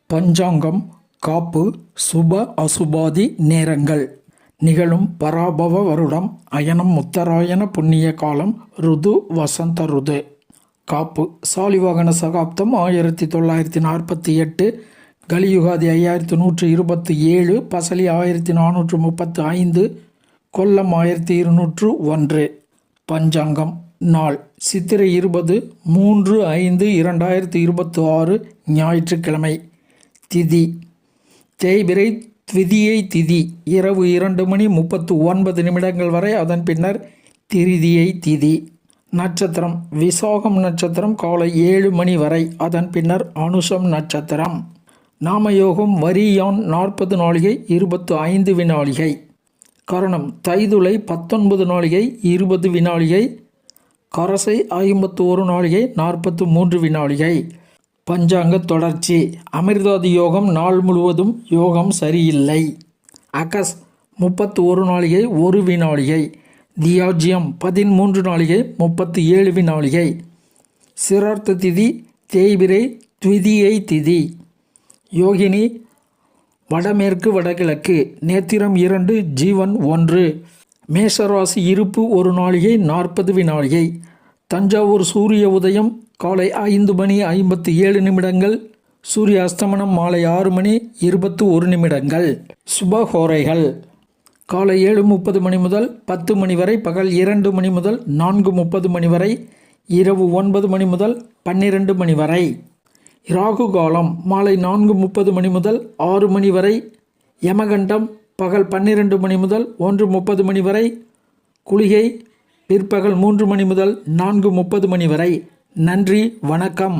பஞ்சாங்கம் காப்பு சுப அசுபாதி நேரங்கள் நிகழும் பராபவ வருடம் அயனம் உத்தராயண புண்ணிய காலம் ருது வசந்த ருது. காப்பு சாலிவாகன சகாப்தம் 1948, கலியுகாதி 5127, பசலி 1435, கொல்லம் 1201. பஞ்சாங்கம் நாள் சித்திரை 20/3/5/2026 ஞாயிற்றுக்கிழமை. திதி தேய்பிறை த்விதியை திதி இரவு 2:39 வரை, அதன் பின்னர் திருதியை திதி. நட்சத்திரம் விசாகம் நட்சத்திரம் காலை 7 மணி வரை, அதன் பின்னர் அனுஷம் நட்சத்திரம். நாமயோகம் வரியான் 40 நாழிகை 25 வினாழிகை. கரணம் தைதுளை 19 நாழிகை 20 வினாழிகை. கரசை 51 நாழிகை 43 வினாழிகை. பஞ்சாங்க தொடர்ச்சி. அமிர்தாதி யோகம் நாள் முழுவதும் யோகம் சரியில்லை. அகஸ் 31 நாழிகை 1 வினாழிகை. தியாஜ்யம் 13 நாழிகை 37 வினாழிகை. சிரார்த்த திதி தேய்பிறை த்விதியை திதி. யோகினி வடமேற்கு வடகிழக்கு. நேத்திரம் 2, ஜீவன் 1. மேஷராசி இருப்பு 1 நாழிகை 40 வினாழிகை. தஞ்சாவூர் சூரிய உதயம் காலை 5:57. சூரிய அஸ்தமனம் மாலை 6:21. சுபஹோரைகள் காலை 7:30 மணி முதல் 10 மணி வரை, பகல் 2 மணி முதல் 4:30 மணி வரை, இரவு 9 மணி முதல் 12 மணி வரை. ராகு காலம் மாலை 4:30 மணி முதல் 6 மணி வரை. யமகண்டம் பகல் 12 மணி முதல் 1:30 மணி வரை. குளிகை பிற்பகல் 3 மணி முதல் 4:30 மணி வரை. நன்றி, வணக்கம்.